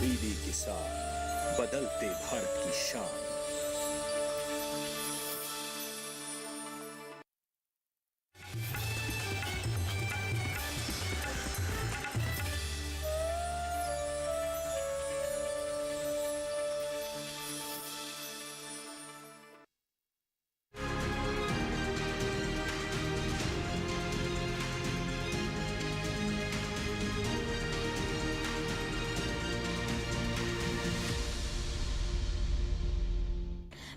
DD किसान, बदलते भारत की शान।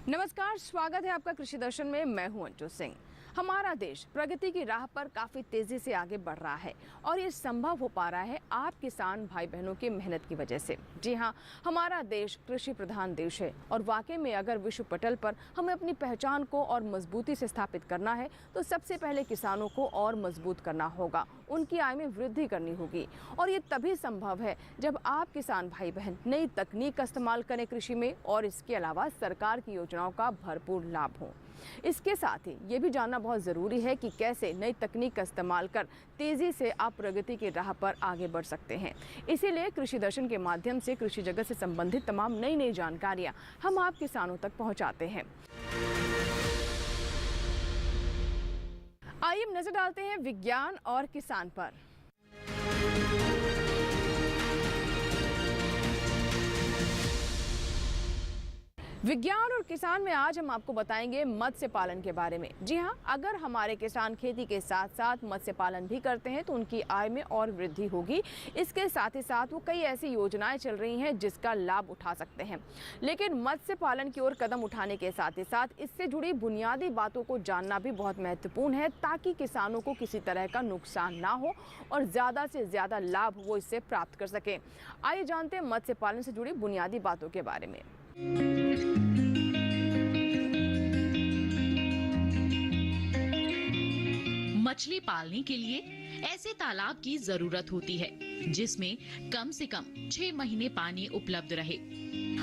नमस्कार, स्वागत है आपका कृषि दर्शन में। मैं हूं अंजू सिंह। हमारा देश प्रगति की राह पर काफी तेजी से आगे बढ़ रहा है और ये संभव हो पा रहा है आप किसान भाई बहनों की मेहनत की वजह से। जी हां, हमारा देश कृषि प्रधान देश है और वाकई में अगर विश्व पटल पर हमें अपनी पहचान को और मजबूती से स्थापित करना है तो सबसे पहले किसानों को और मजबूत करना होगा, उनकी आय में वृद्धि करनी होगी। और ये तभी संभव है जब आप किसान भाई बहन नई तकनीक का इस्तेमाल करें कृषि में और इसके अलावा सरकार की योजनाओं का भरपूर लाभ हो। इसके साथ ही ये भी जानना बहुत ज़रूरी है कि कैसे नई तकनीक का इस्तेमाल कर तेज़ी से आप प्रगति की राह पर आगे बढ़ सकते हैं। इसीलिए कृषि दर्शन के माध्यम से कृषि जगत से संबंधित तमाम नई नई जानकारियाँ हम आप किसानों तक पहुँचाते हैं। आइए नजर डालते हैं विज्ञान और किसान पर। विज्ञान और किसान में आज हम आपको बताएंगे मत्स्य पालन के बारे में। जी हाँ, अगर हमारे किसान खेती के साथ साथ मत्स्य पालन भी करते हैं तो उनकी आय में और वृद्धि होगी। इसके साथ ही साथ वो कई ऐसी योजनाएं चल रही हैं जिसका लाभ उठा सकते हैं। लेकिन मत्स्य पालन की ओर कदम उठाने के साथ ही साथ इससे जुड़ी बुनियादी बातों को जानना भी बहुत महत्वपूर्ण है ताकि किसानों को किसी तरह का नुकसान ना हो और ज़्यादा से ज़्यादा लाभ वो इससे प्राप्त कर सकें। आइए जानते हैं मत्स्य पालन से जुड़ी बुनियादी बातों के बारे में। मछली पालने के लिए ऐसे तालाब की जरूरत होती है जिसमें कम से कम 6 महीने पानी उपलब्ध रहे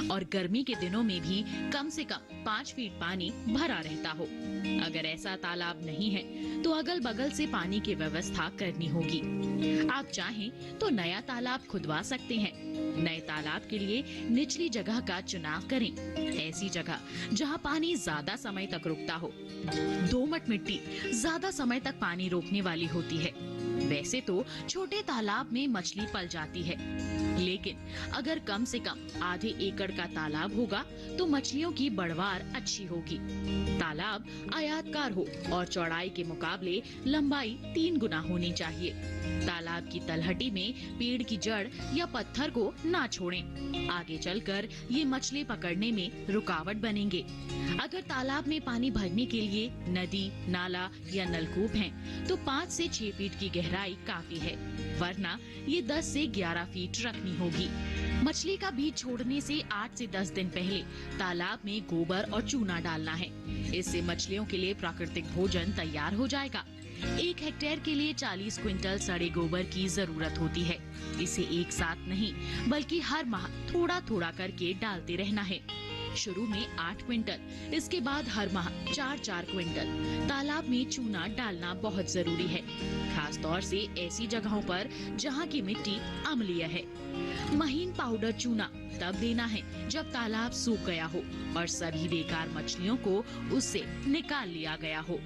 और गर्मी के दिनों में भी कम से कम 5 फीट पानी भरा रहता हो। अगर ऐसा तालाब नहीं है तो अगल बगल से पानी की व्यवस्था करनी होगी। आप चाहें तो नया तालाब खुदवा सकते हैं। नए तालाब के लिए निचली जगह का चुनाव करें, ऐसी जगह जहां पानी ज्यादा समय तक रुकता हो। दोमट मिट्टी ज्यादा समय तक पानी रोकने वाली होती है। वैसे तो छोटे तालाब में मछली पल जाती है, लेकिन अगर कम से कम आधे एकड़ का तालाब होगा तो मछलियों की बढ़वार अच्छी होगी। तालाब आयताकार हो और चौड़ाई के मुकाबले लंबाई 3 गुना होनी चाहिए। तालाब की तलहटी में पेड़ की जड़ या पत्थर को ना छोड़ें। आगे चलकर ये मछली पकड़ने में रुकावट बनेंगे। अगर तालाब में पानी भरने के लिए नदी, नाला या नलकूप हैं, तो 5 से 6 फीट की गहराई काफी है, वरना ये 10 से 11 फीट रखनी होगी। मछली का बीज छोड़ने से 8 से 10 दिन पहले तालाब में गोबर और चूना डालना है। इससे मछलियों के लिए प्राकृतिक भोजन तैयार हो जाएगा। 1 हेक्टेयर के लिए 40 क्विंटल सड़े गोबर की जरूरत होती है। इसे एक साथ नहीं बल्कि हर माह थोड़ा थोड़ा करके डालते रहना है। शुरू में 8 क्विंटल, इसके बाद हर माह 4-4 क्विंटल। तालाब में चूना डालना बहुत जरूरी है, खास तौर से ऐसी जगहों पर जहां की मिट्टी अम्लीय है। महीन पाउडर चूना तब देना है जब तालाब सूख गया हो और सभी बेकार मछलियों को उससे निकाल लिया गया हो।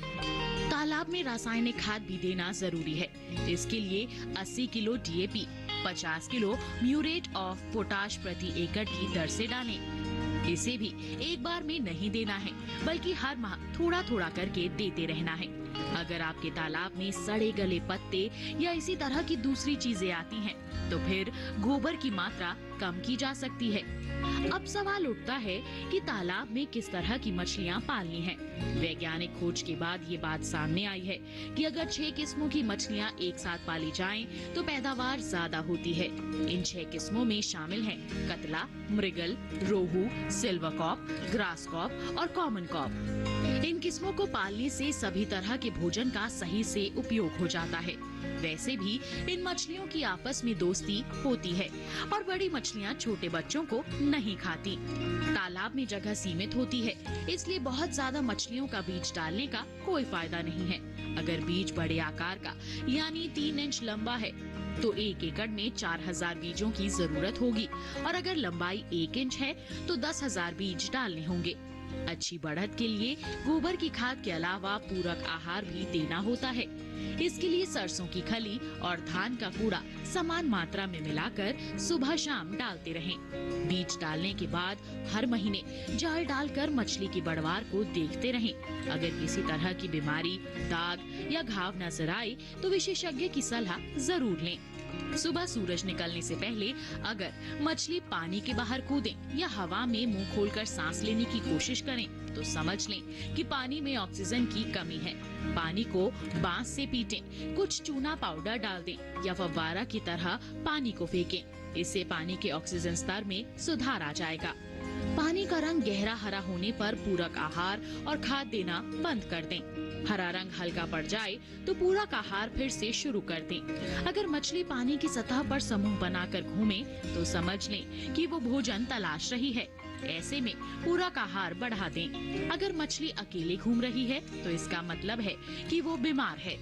तालाब में रासायनिक खाद भी देना जरूरी है। इसके लिए 80 kilo DAP, 50 kilo muriate of potash प्रति एकड़ की दर से डालें। इसे भी एक बार में नहीं देना है बल्कि हर माह थोड़ा थोड़ा करके देते रहना है। अगर आपके तालाब में सड़े गले पत्ते या इसी तरह की दूसरी चीजें आती हैं, तो फिर गोबर की मात्रा कम की जा सकती है। अब सवाल उठता है कि तालाब में किस तरह की मछलियां पालनी हैं। वैज्ञानिक खोज के बाद ये बात सामने आई है कि अगर 6 किस्मों की मछलियां एक साथ पाली जाएं, तो पैदावार ज्यादा होती है। इन 6 किस्मों में शामिल हैं कतला, मृगल, रोहू, सिल्वर कॉप, ग्रास कॉप और कॉमन कॉप। इन किस्मों को पालने से सभी तरह के भोजन का सही से उपयोग हो जाता है। वैसे भी इन मछलियों की आपस में दोस्ती होती है और बड़ी मछलियां छोटे बच्चों को नहीं खाती। तालाब में जगह सीमित होती है, इसलिए बहुत ज्यादा मछलियों का बीज डालने का कोई फायदा नहीं है। अगर बीज बड़े आकार का यानी 3 इंच लंबा है तो 1 एकड़ में 4000 बीजों की जरूरत होगी और अगर लंबाई 1 इंच है तो 10,000 बीज डालने होंगे। अच्छी बढ़त के लिए गोबर की खाद के अलावा पूरक आहार भी देना होता है। इसके लिए सरसों की खली और धान का कूड़ा समान मात्रा में मिलाकर सुबह शाम डालते रहें। बीज डालने के बाद हर महीने जाल डालकर मछली की बढ़वार को देखते रहें। अगर किसी तरह की बीमारी, दाग या घाव नजर आए तो विशेषज्ञ की सलाह जरूर लें। सुबह सूरज निकलने से पहले अगर मछली पानी के बाहर कूदें या हवा में मुंह खोलकर सांस लेने की कोशिश करें तो समझ लें कि पानी में ऑक्सीजन की कमी है। पानी को बांस से पीटें, कुछ चूना पाउडर डाल दें या फव्वारा की तरह पानी को फेंकें। इससे पानी के ऑक्सीजन स्तर में सुधार आ जाएगा। पानी का रंग गहरा हरा होने पर पूरक आहार और खाद देना बंद कर दें। हरा रंग हल्का पड़ जाए तो पूरक आहार फिर से शुरू कर दें। अगर मछली पानी की सतह पर समूह बनाकर घूमे तो समझ लें कि वो भोजन तलाश रही है। ऐसे में पूरक आहार बढ़ा दें। अगर मछली अकेले घूम रही है तो इसका मतलब है कि वो बीमार है।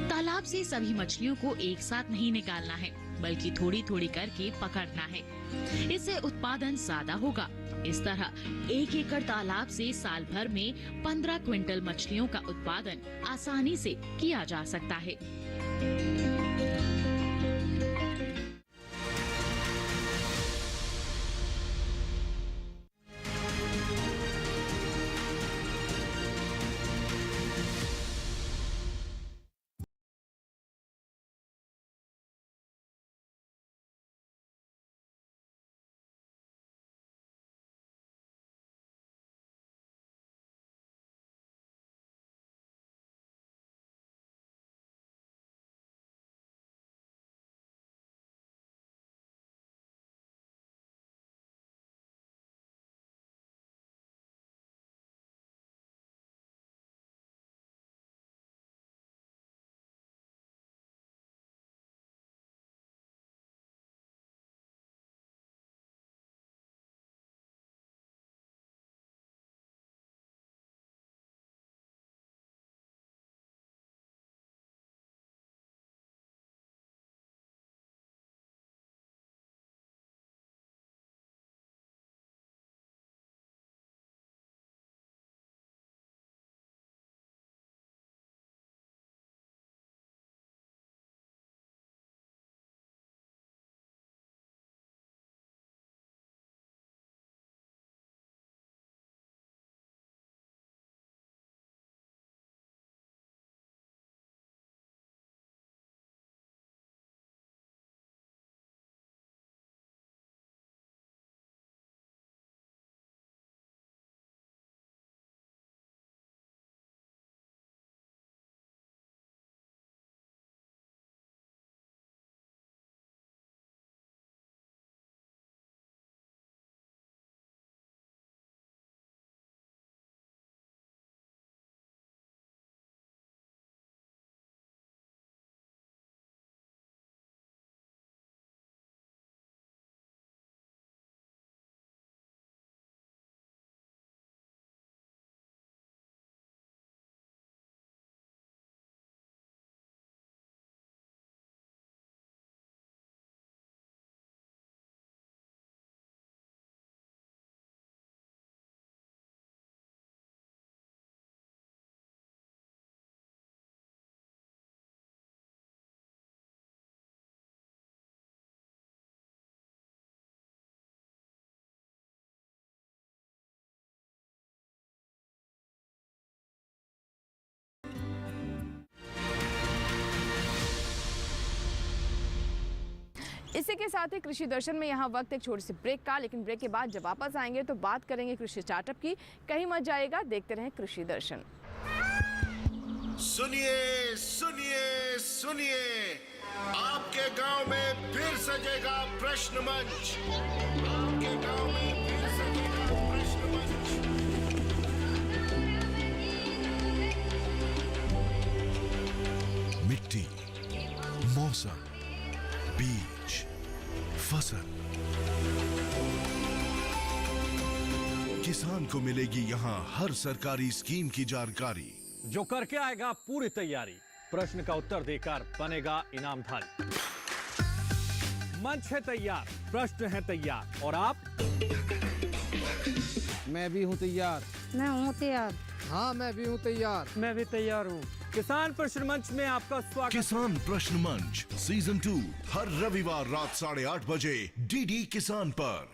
तालाब से सभी मछलियों को एक साथ नहीं निकालना है, बल्कि थोड़ी थोड़ी करके पकड़ना है। इससे उत्पादन ज्यादा होगा। इस तरह 1 एकड़ तालाब से साल भर में 15 क्विंटल मछलियों का उत्पादन आसानी से किया जा सकता है। इसी के साथ ही कृषि दर्शन में यहाँ वक्त एक छोटी सी ब्रेक का, लेकिन ब्रेक के बाद जब वापस आएंगे तो बात करेंगे कृषि स्टार्टअप की। कहीं मत जाएगा, देखते रहें कृषि दर्शन। सुनिए सुनिए सुनिए, आपके गांव में फिर सजेगा प्रश्न मंच। आपके गांव में फिर सजेगा प्रश्न मंच। मिट्टी, मौसम, बीज, फसल, किसान को मिलेगी यहाँ हर सरकारी स्कीम की जानकारी। जो करके आएगा पूरी तैयारी, प्रश्न का उत्तर देकर बनेगा इनामधारी। मंच है तैयार, प्रश्न है तैयार और आप? मैं भी हूँ तैयार। मैं हूँ तैयार। हाँ, मैं भी हूँ तैयार। मैं भी तैयार हूँ। किसान प्रश्न मंच में आपका स्वागत। किसान प्रश्न मंच सीजन 2 हर रविवार रात 8:30 बजे डीडी किसान पर।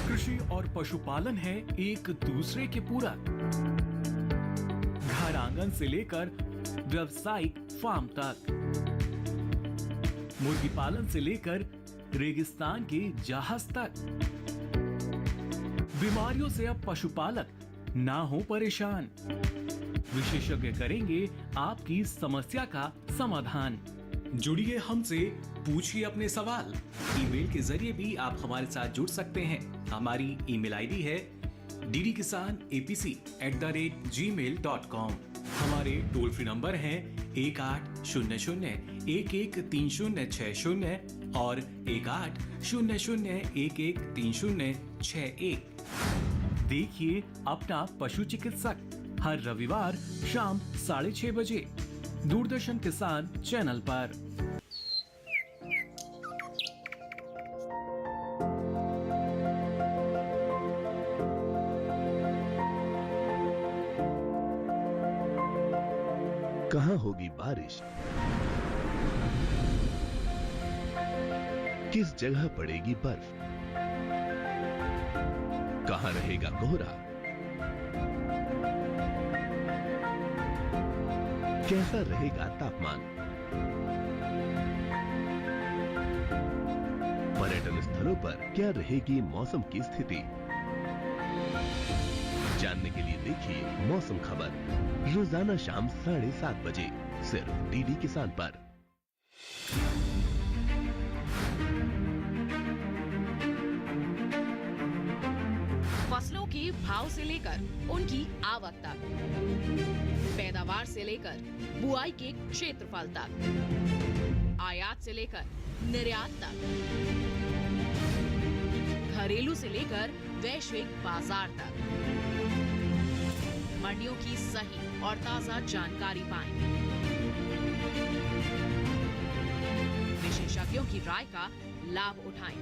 कृषि और पशुपालन है एक दूसरे के पूरक। घर आंगन से लेकर व्यावसायिक फार्म तक, मुर्गी पालन से लेकर रेगिस्तान के जहाज तक। बीमारियों से अब पशुपालक ना हो परेशान। विशेषज्ञ करेंगे आपकी समस्या का समाधान। जुड़िए हमसे, पूछिए अपने सवाल। ईमेल के जरिए भी आप हमारे साथ जुड़ सकते हैं। हमारी ईमेल आईडी है ddkisanapc@gmail.com। हमारे टोल फ्री नंबर हैं 1800-113060 और 1800-113061। देखिए अपना पशु चिकित्सक हर रविवार शाम 6:30 बजे दूरदर्शन किसान चैनल पर। कहाँ होगी बारिश, किस जगह पड़ेगी बर्फ, कहाँ रहेगा कोहरा, कैसा रहेगा तापमान, पर्यटन स्थलों पर क्या रहेगी मौसम की स्थिति। जानने के लिए देखिए मौसम खबर रोजाना शाम 7:30 बजे सिर्फ डीडी किसान पर। फसलों के भाव से लेकर उनकी आवक तक, पैदावार से लेकर बुआई के क्षेत्रफल तक, आयात से लेकर निर्यात तक, घरेलू से लेकर वैश्विक बाजार तक, मंडियों की सही और ताजा जानकारी पाएं। विशेषज्ञों की राय का लाभ उठाएं।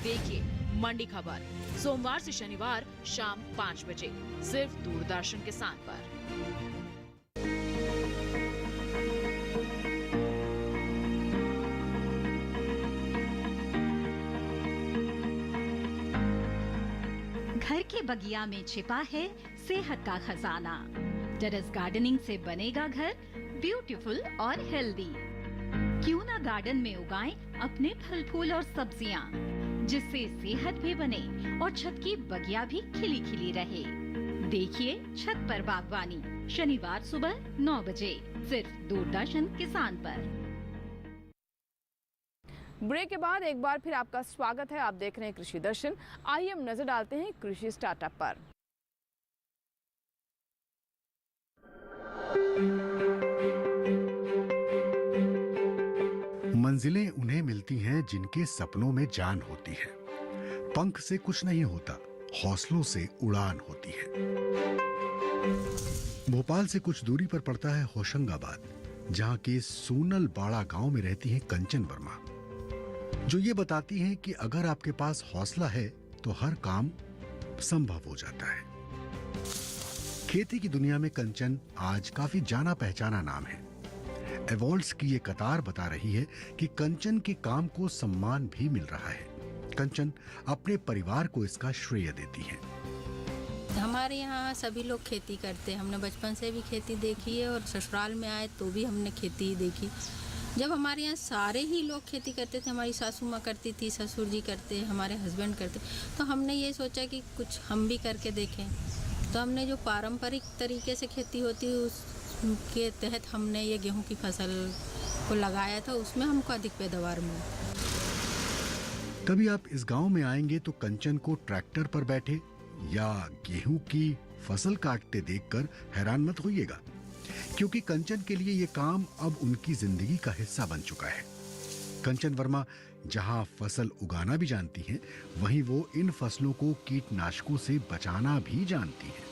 देखिए मंडी खबर सोमवार से शनिवार शाम 5 बजे सिर्फ दूरदर्शन किसान पर। घर के बगिया में छिपा है सेहत का खजाना। टेरेस गार्डनिंग से बनेगा घर ब्यूटीफुल और हेल्दी। क्यों ना गार्डन में उगाएं अपने फल फूल और सब्जियां, जिससे सेहत भी बने और छत की बगिया भी खिली खिली रहे। देखिए छत पर बागवानी शनिवार सुबह 9 बजे सिर्फ दूरदर्शन किसान पर। ब्रेक के बाद एक बार फिर आपका स्वागत है। आप देख रहे हैं कृषि दर्शन। आइए हम नजर डालते हैं कृषि स्टार्टअप पर। मंजिलें उन्हें मिलती हैं जिनके सपनों में जान होती है। पंख से कुछ नहीं होता, हौसलों से उड़ान होती है। भोपाल से कुछ दूरी पर पड़ता है होशंगाबाद, जहां के सूनल बाड़ा गांव में रहती हैं कंचन वर्मा, जो ये बताती हैं कि अगर आपके पास हौसला है तो हर काम संभव हो जाता है। खेती की दुनिया में कंचन आज काफी जाना पहचाना नाम है। अवार्ड्स की ये कतार बता रही है कि कंचन के काम को सम्मान भी मिल रहा है। कंचन अपने परिवार को इसका श्रेय देती हैं। हमारे यहाँ सभी लोग खेती करते हैं। हमने बचपन से भी खेती देखी है और ससुराल में आए तो भी हमने खेती ही देखी। जब हमारे यहाँ सारे ही लोग खेती करते थे, हमारी सासू माँ करती थी, ससुर जी करते, हमारे हस्बैंड करते, तो हमने ये सोचा कि कुछ हम भी करके देखें। तो हमने जो पारंपरिक तरीके से खेती होती है उसके तहत हमने ये गेहूं की फसल को लगाया था। उसमें हमको अधिक पैदावार मिली। कभी आप इस गांव में आएंगे तो कंचन को ट्रैक्टर पर बैठे या गेहूं की फसल काटते देखकर हैरान मत होइएगा, क्योंकि कंचन के लिए ये काम अब उनकी जिंदगी का हिस्सा बन चुका है। कंचन वर्मा जहां फसल उगाना भी जानती हैं, वहीं वो इन फसलों को कीटनाशकों से बचाना भी जानती हैं।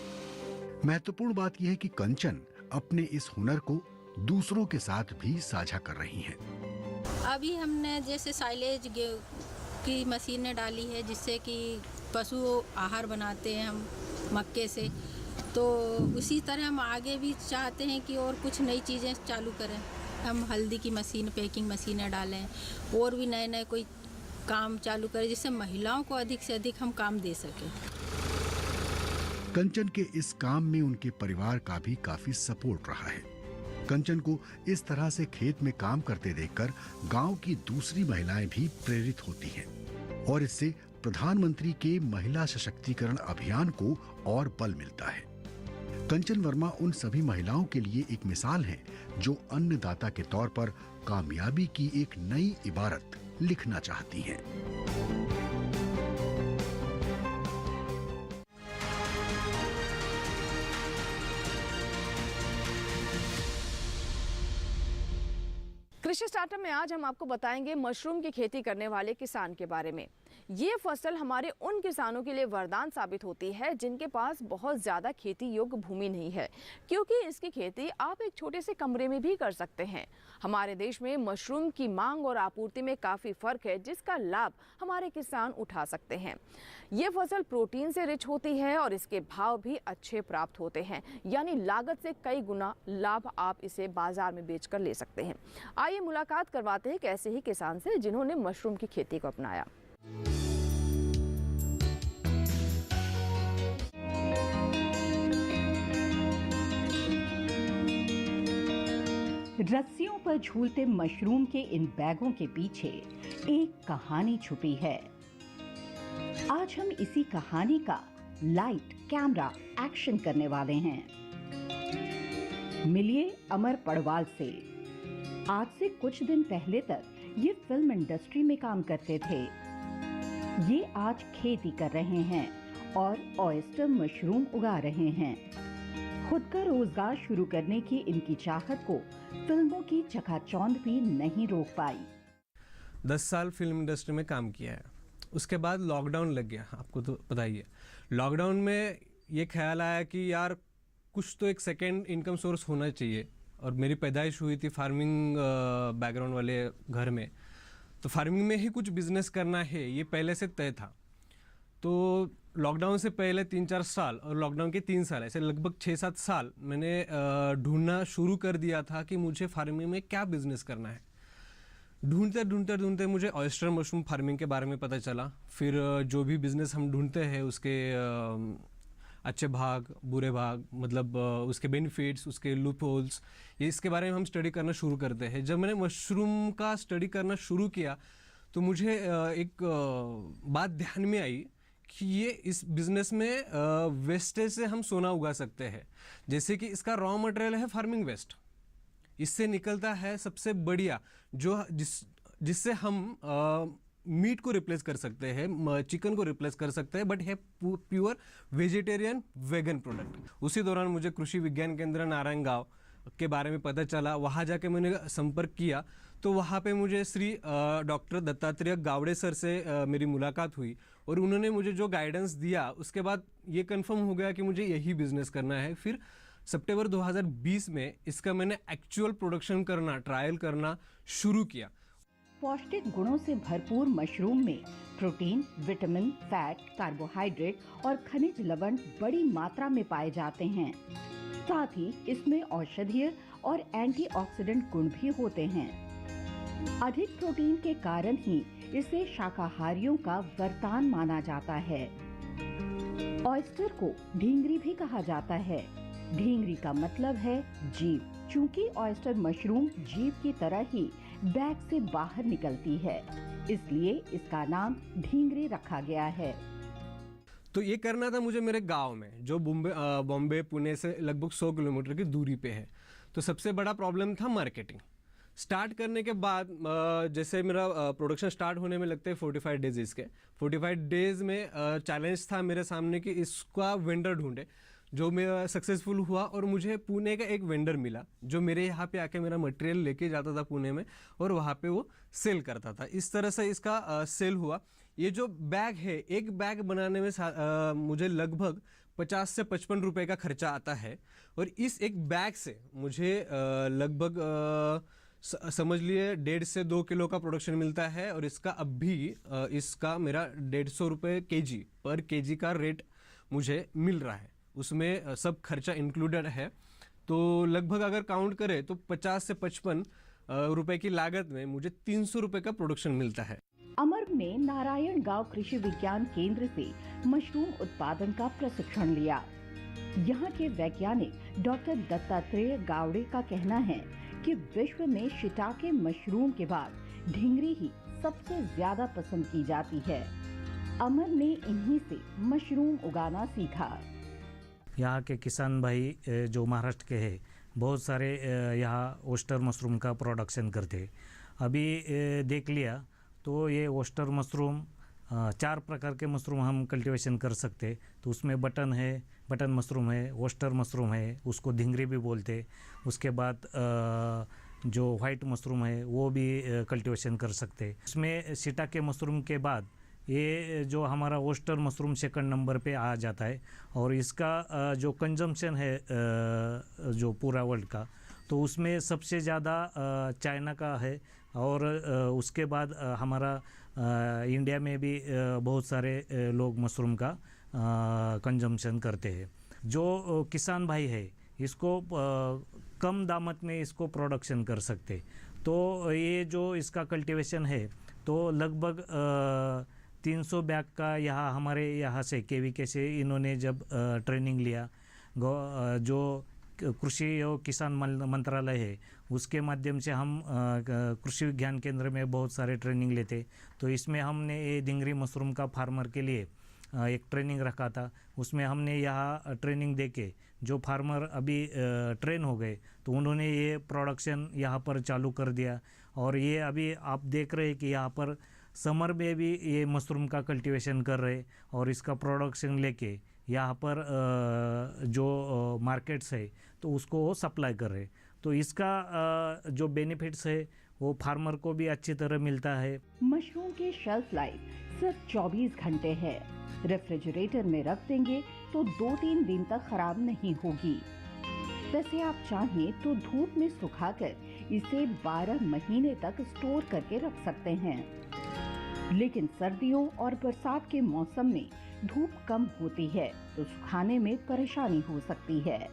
महत्वपूर्ण बात यह है कि कंचन अपने इस हुनर को दूसरों के साथ भी साझा कर रही हैं। अभी हमने जैसे साइलेज की मशीनें डाली है, जिससे कि पशु आहार बनाते हैं हम मक्के से, तो उसी तरह हम आगे भी चाहते हैं कि और कुछ नई चीज़ें चालू करें। हम हल्दी की मशीन, पैकिंग मशीनें डालें, और भी नए नए कोई काम चालू करें, जिससे महिलाओं को अधिक से अधिक हम काम दे सकें। कंचन के इस काम में उनके परिवार का भी काफी सपोर्ट रहा है। कंचन को इस तरह से खेत में काम करते देखकर गांव की दूसरी महिलाएं भी प्रेरित होती हैं और इससे प्रधानमंत्री के महिला सशक्तिकरण अभियान को और बल मिलता है। कंचन वर्मा उन सभी महिलाओं के लिए एक मिसाल हैं जो अन्नदाता के तौर पर कामयाबी की एक नई इबारत लिखना चाहती हैं। कृषि स्टार्टअप में आज हम आपको बताएंगे मशरूम की खेती करने वाले किसान के बारे में। ये फसल हमारे उन किसानों के लिए वरदान साबित होती है जिनके पास बहुत ज़्यादा खेती योग्य भूमि नहीं है, क्योंकि इसकी खेती आप एक छोटे से कमरे में भी कर सकते हैं। हमारे देश में मशरूम की मांग और आपूर्ति में काफ़ी फर्क है, जिसका लाभ हमारे किसान उठा सकते हैं। ये फसल प्रोटीन से रिच होती है और इसके भाव भी अच्छे प्राप्त होते हैं, यानी लागत से कई गुना लाभ आप इसे बाजार में बेचकर ले सकते हैं। आइए मुलाकात करवाते हैं एक ऐसे ही किसान से जिन्होंने मशरूम की खेती को अपनाया। रस्सियों पर झूलते मशरूम के इन बैगों के पीछे एक कहानी छुपी है। आज हम इसी कहानी का लाइट, कैमरा, एक्शन करने वाले हैं। मिलिए अमर पड़वाल से। आज से कुछ दिन पहले तक ये फिल्म इंडस्ट्री में काम करते थे। ये आज खेती कर रहे हैं और ऑयस्टर मशरूम उगा रहे हैं। खुद का रोजगार शुरू करने की इनकी चाहत को फिल्मों की चकाचौंध भी नहीं रोक पाई। 10 साल फिल्म इंडस्ट्री में काम किया है। उसके बाद लॉकडाउन लग गया, आपको तो पता ही है। लॉकडाउन में ये ख्याल आया कि यार कुछ तो एक सेकेंड इनकम सोर्स होना चाहिए, और मेरी पैदाइश हुई थी फार्मिंग बैकग्राउंड वाले घर में, तो फार्मिंग में ही कुछ बिजनेस करना है ये पहले से तय था। तो लॉकडाउन से पहले 3-4 साल और लॉकडाउन के 3 साल, ऐसे लगभग 6-7 साल मैंने ढूंढना शुरू कर दिया था कि मुझे फार्मिंग में क्या बिजनेस करना है। ढूंढते मुझे ऑयस्टर मशरूम फार्मिंग के बारे में पता चला। फिर जो भी बिजनेस हम ढूंढते हैं उसके अच्छे भाग, बुरे भाग, मतलब उसके बेनिफिट्स, उसके लूप होल्स, ये इसके बारे में हम स्टडी करना शुरू करते हैं। जब मैंने मशरूम का स्टडी करना शुरू किया तो मुझे एक बात ध्यान में आई कि ये इस बिज़नेस में वेस्टेज से हम सोना उगा सकते हैं। जैसे कि इसका रॉ मटेरियल है फार्मिंग वेस्ट, इससे निकलता है सबसे बढ़िया जो जिससे हम मीट को रिप्लेस कर सकते हैं, चिकन को रिप्लेस कर सकते हैं, बट है प्योर वेजिटेरियन वेगन प्रोडक्ट। उसी दौरान मुझे कृषि विज्ञान केंद्र नारायणगांव के बारे में पता चला। वहाँ जाके मैंने संपर्क किया तो वहाँ पे मुझे श्री डॉक्टर दत्तात्रेय गावड़े सर से मेरी मुलाकात हुई और उन्होंने मुझे जो गाइडेंस दिया उसके बाद ये कंफर्म हो गया कि मुझे यही बिजनेस करना है। फिर सितंबर 2020 में इसका मैंने एक्चुअल प्रोडक्शन करना, ट्रायल करना शुरू किया। पौष्टिक गुणों से भरपूर मशरूम में प्रोटीन, विटामिन, फैट, कार्बोहाइड्रेट और खनिज लवण बड़ी मात्रा में पाए जाते हैं। साथ ही इसमें औषधीय और एंटीऑक्सीडेंट गुण भी होते हैं। अधिक प्रोटीन के कारण ही इसे शाकाहारियों का वरदान माना जाता है। ऑयस्टर को ढींगरी भी कहा जाता है। ढींगरी का मतलब है जीव। चूंकि ऑयस्टर मशरूम जीव की तरह ही बैग से बाहर निकलती है, इसलिए इसका नाम ढींगरी रखा गया है। तो ये करना था मुझे मेरे गांव में, जो बॉम्बे पुणे से लगभग 100 किलोमीटर की दूरी पे है। तो सबसे बड़ा प्रॉब्लम था मार्केटिंग। स्टार्ट करने के बाद जैसे मेरा प्रोडक्शन स्टार्ट होने में लगते हैं 45 डेज। इसके 45 डेज में चैलेंज था मेरे सामने कि इसका वेंडर ढूंढे, जो मैं सक्सेसफुल हुआ और मुझे पुणे का एक वेंडर मिला जो मेरे यहाँ पे आके मेरा मटेरियल लेके जाता था पुणे में और वहाँ पे वो सेल करता था। इस तरह से इसका सेल हुआ। ये जो बैग है, एक बैग बनाने में मुझे लगभग 50 से 55 रुपए का खर्चा आता है। और इस एक बैग से मुझे लगभग समझ लिए 1.5 से 2 किलो का प्रोडक्शन मिलता है। और इसका अब भी इसका मेरा 150 रुपये केजी पर केजी का रेट मुझे मिल रहा है, उसमें सब खर्चा इंक्लूडेड है। तो लगभग अगर काउंट करें तो 50 से 55 रुपए की लागत में मुझे 300 रुपये का प्रोडक्शन मिलता है। अमर ने नारायण गांव कृषि विज्ञान केंद्र से मशरूम उत्पादन का प्रशिक्षण लिया। यहाँ के वैज्ञानिक डॉक्टर दत्तात्रेय गावड़े का कहना है कि विश्व में शिटाके मशरूम के बाद ढिंगरी ही सबसे ज्यादा पसंद की जाती है। अमर ने इन्हीं से मशरूम उगाना सीखा। यहाँ के किसान भाई जो महाराष्ट्र के हैं, बहुत सारे यहाँ ओस्टर मशरूम का प्रोडक्शन करते। अभी देख लिया तो ये ओस्टर मशरूम 4 प्रकार के मशरूम हम कल्टीवेशन कर सकते। तो उसमें बटन मशरूम है, ओस्टर मशरूम है, उसको धिंगरी भी बोलते। उसके बाद जो वाइट मशरूम है वो भी कल्टीवेशन कर सकते। उसमें शिटाके मशरूम के बाद ये जो हमारा ओस्टर मशरूम सेकंड नंबर पे आ जाता है। और इसका जो कंजम्पशन है जो पूरा वर्ल्ड का, तो उसमें सबसे ज़्यादा चाइना का है। और उसके बाद हमारा इंडिया में भी बहुत सारे लोग मशरूम का कंजम्पशन करते हैं। जो किसान भाई है इसको कम दामत में इसको प्रोडक्शन कर सकते। तो ये जो इसका कल्टीवेशन है तो लगभग 300 बैग का यहाँ हमारे यहाँ से केवीके से इन्होंने जब ट्रेनिंग लिया, जो कृषि और किसान मंत्रालय है उसके माध्यम से हम कृषि विज्ञान केंद्र में बहुत सारे ट्रेनिंग लेते। तो इसमें हमने ये धिंगरी मशरूम का फार्मर के लिए एक ट्रेनिंग रखा था। उसमें हमने यहाँ ट्रेनिंग देके जो फार्मर अभी ट्रेन हो गए तो उन्होंने ये प्रोडक्शन यहाँ पर चालू कर दिया। और ये अभी आप देख रहे हैं कि यहाँ पर समर में भी ये मशरूम का कल्टीवेशन कर रहे और इसका प्रोडक्शन लेके यहाँ पर जो मार्केट्स है तो उसको वो सप्लाई कर रहे। तो इसका जो बेनिफिट्स है वो फार्मर को भी अच्छी तरह मिलता है। मशरूम की शेल्फ लाइफ सिर्फ 24 घंटे है। रेफ्रिजरेटर में रख देंगे तो 2-3 दिन तक खराब नहीं होगी। वैसे आप चाहें तो धूप में सुखाकर इसे 12 महीने तक स्टोर करके रख सकते हैं। लेकिन सर्दियों और बरसात के मौसम में धूप कम होती है तो सुखाने में परेशानी हो सकती है।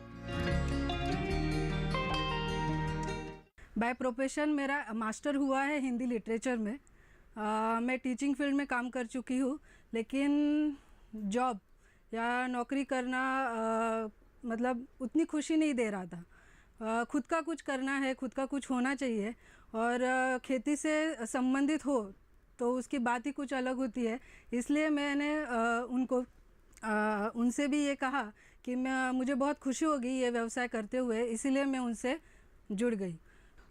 बाय प्रोफेशन मेरा मास्टर हुआ है हिंदी लिटरेचर में। मैं टीचिंग फील्ड में काम कर चुकी हूँ, लेकिन जॉब या नौकरी करना मतलब उतनी खुशी नहीं दे रहा था। खुद का कुछ करना है, खुद का कुछ होना चाहिए। और खेती से संबंधित हो तो उसकी बात ही कुछ अलग होती है। इसलिए मैंने उनसे भी ये कहा कि मुझे बहुत खुशी होगी ये व्यवसाय करते हुए, इसीलिए मैं उनसे जुड़ गई।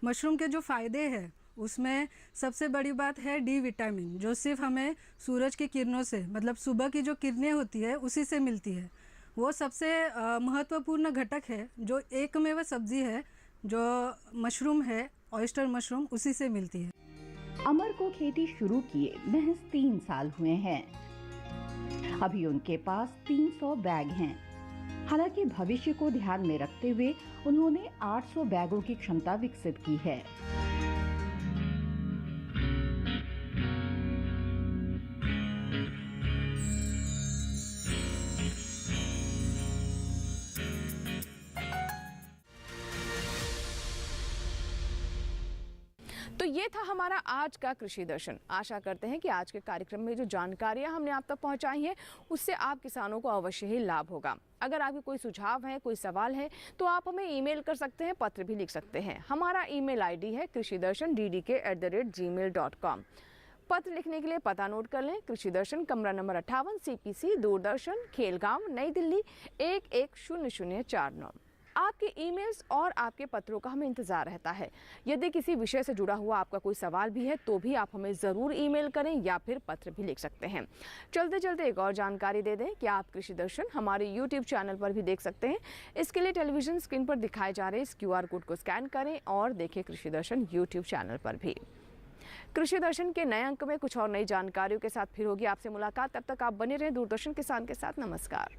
मशरूम के जो फ़ायदे हैं उसमें सबसे बड़ी बात है डी विटामिन, जो सिर्फ हमें सूरज की किरणों से, मतलब सुबह की जो किरणें होती है उसी से मिलती है। वो सबसे महत्वपूर्ण घटक है, जो एकमेव सब्जी है जो मशरूम है, ऑयस्टर मशरूम, उसी से मिलती है। अमर को खेती शुरू किए महज 3 साल हुए हैं। अभी उनके पास 300 बैग हैं। हालांकि भविष्य को ध्यान में रखते हुए उन्होंने 800 बैगों की क्षमता विकसित की है। तो ये था हमारा आज का कृषि दर्शन। आशा करते हैं कि आज के कार्यक्रम में जो जानकारियां हमने आप तक पहुंचाई हैं उससे आप किसानों को अवश्य ही लाभ होगा। अगर आपके कोई सुझाव है, कोई सवाल है तो आप हमें ईमेल कर सकते हैं, पत्र भी लिख सकते हैं। हमारा ईमेल आईडी है krishidarshan@gmail.com। पत्र लिखने के लिए पता नोट कर लें। कृषि दर्शन, कमरा नंबर 58, CPC, दूरदर्शन, खेलगांव, नई दिल्ली 110049। आपके ईमेल्स और आपके पत्रों का हमें इंतज़ार रहता है। यदि किसी विषय से जुड़ा हुआ आपका कोई सवाल भी है तो भी आप हमें ज़रूर ईमेल करें या फिर पत्र भी लिख सकते हैं। चलते चलते एक और जानकारी दे दें कि आप कृषि दर्शन हमारे YouTube चैनल पर भी देख सकते हैं। इसके लिए टेलीविज़न स्क्रीन पर दिखाए जा रहे इस QR कोड को स्कैन करें और देखें कृषि दर्शन YouTube चैनल पर भी। कृषि दर्शन के नए अंक में कुछ और नई जानकारियों के साथ फिर होगी आपसे मुलाकात। तब तक आप बने रहें दूरदर्शन किसान के साथ। नमस्कार।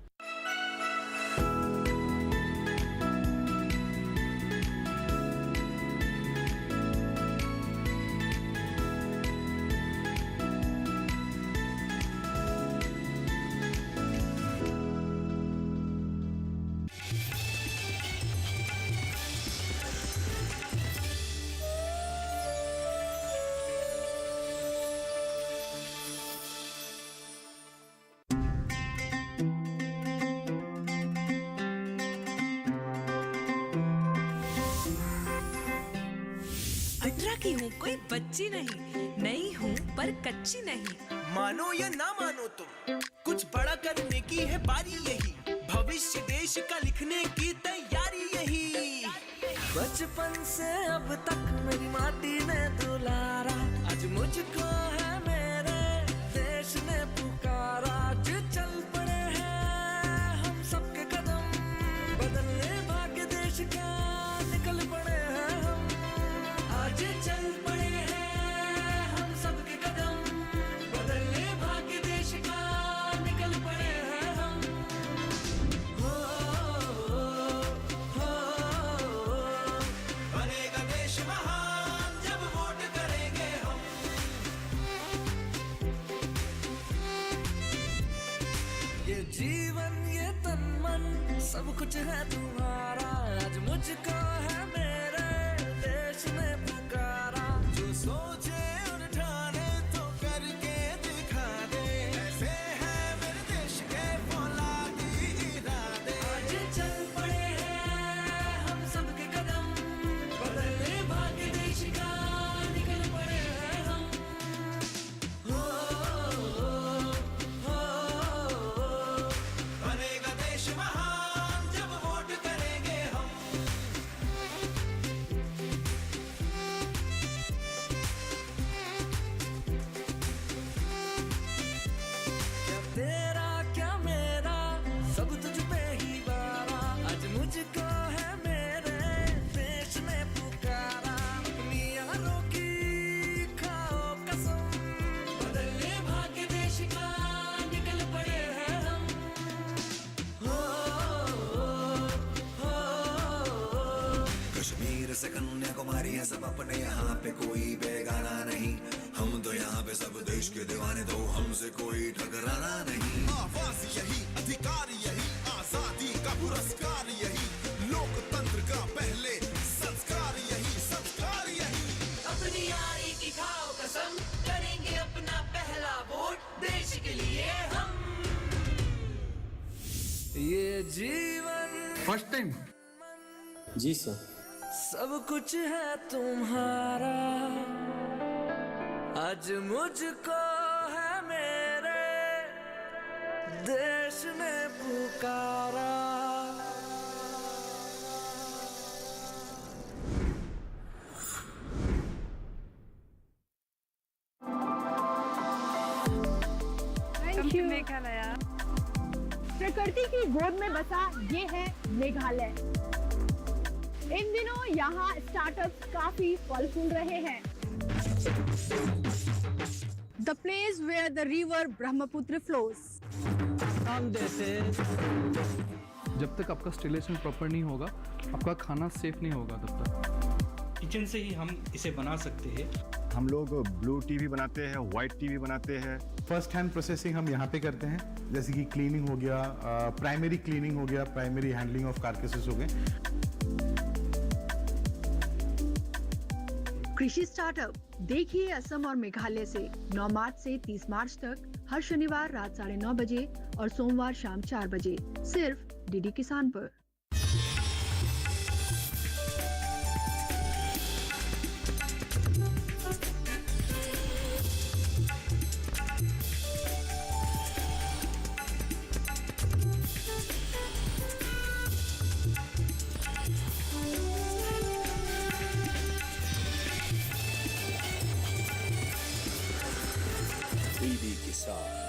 दुनिया की हूँ, कोई बच्ची नहीं, नई हूँ पर कच्ची नहीं। मानो या ना मानो तुम, कुछ बड़ा करने की है बारी यही, भविष्य देश का लिखने की तैयारी यही। बचपन से अब तक मेरी माटी ने दुलारा, आज मुझको है मेरे देश ने पुकारा। आज चल पड़े हैं हम सबके कदम, बदलने भाग्य देश का निकल पड़े हैं हम। आज चल पड़े हैं हम सबके कदम, बदलने भाग्य देश का निकल पड़े हैं हम। बनेगा देश महान जब वोट करेंगे हम। ये जीवन ये तन मन सब कुछ है तुम्हारा, आज मुझको है मेरे देश ने पुकारा। जो सोचे और ठाने तो करके दिखा दे, ऐसे है मेरे देश के फौलादी इरादे। आज चल पड़े हैं हम सबके कदम, बदलने भाग्य देश का निकल पड़े हैं हम। बनेगा देश महान जब वोट करेंगे हम। क्या तेरा क्या मेरा सब तुझ पे ही वारा, आज मुझको है मेरे देश ने पुकारा। अपनी यारों की खाओ कसम, बदलने भाग्य देश का निकल पड़े हैं हम। कश्मीर से कन्याकुमारी है सब अपने, यहाँ पे कोई बेगाना नहीं। हम तो यहाँ पे सब देश के दीवाने, तो हमसे कोई टकराना नहीं। आवाज यही, अधिकार यही, आजादी का पुरस्कार यही, लोकतंत्र का पहले संस्कार यही, संस्कार यही। अपनी यारी की खाओ कसम, करेंगे अपना पहला वोट देश के लिए हम। ये जीवन फर्स्ट टाइम। जी सर। सब कुछ है तुम्हारा, आज मुझको है मेरे देश ने पुकारा। Thank you Meghalaya. प्रकृति की गोद में बसा ये है मेघालय। इन दिनों यहाँ स्टार्टअप्स काफी फल फूल रहे हैं। The place where the river Brahmaputra flows. हम जैसे जब तक आपका स्टिलेशन प्रॉपर नहीं होगा, आपका खाना सेफ नहीं होगा तब तक। किचन से ही हम इसे बना सकते हैं। हम लोग ब्लू टी भी बनाते हैं, व्हाइट टी भी बनाते हैं। फर्स्ट हैंड प्रोसेसिंग हम यहाँ पे करते हैं, जैसे कि क्लीनिंग हो गया, प्राइमरी क्लीनिंग हो गया, प्राइमरी हैंडलिंग ऑफ कार्केसेस हो गए। कृषि स्टार्टअप देखिए असम और मेघालय से 9 मार्च से 30 मार्च तक हर शनिवार रात 9:30 बजे और सोमवार शाम 4 बजे सिर्फ डीडी किसान पर।